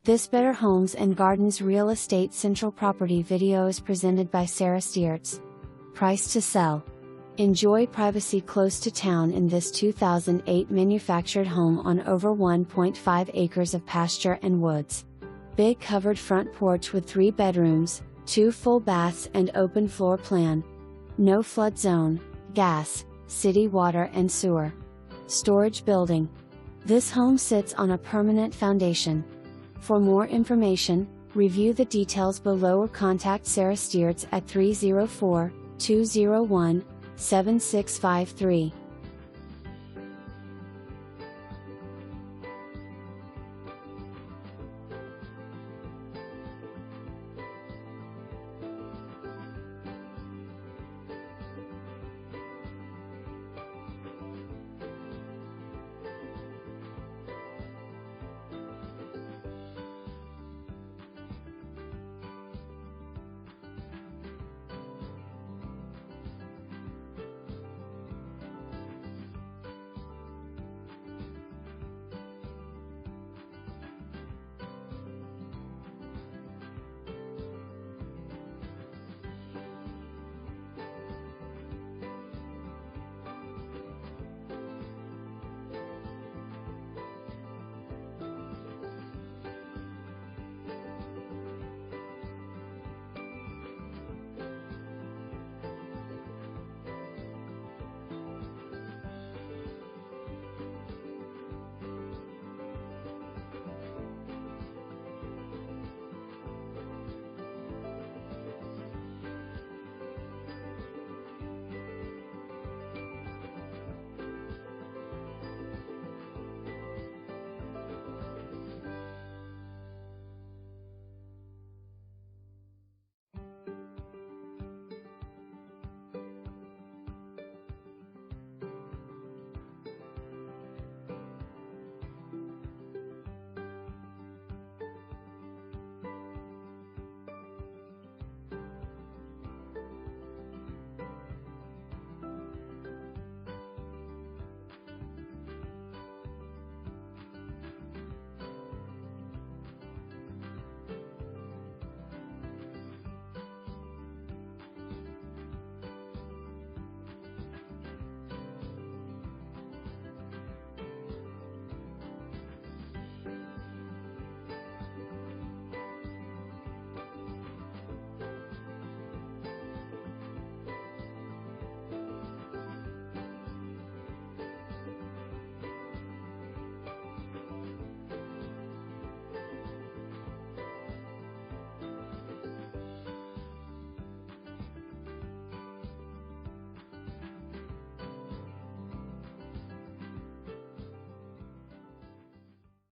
This Better Homes and Gardens Real Estate Central Property video is presented by Sara Steorts. Price to sell. Enjoy privacy close to town in this 2008 manufactured home on over 1.5 acres of pasture and woods. Big covered front porch with 3 bedrooms, 2 full baths and open floor plan. No flood zone, gas, city water and sewer. Storage building. This home sits on a permanent foundation. For more information, review the details below or contact Sara Steorts at 304-201-7653.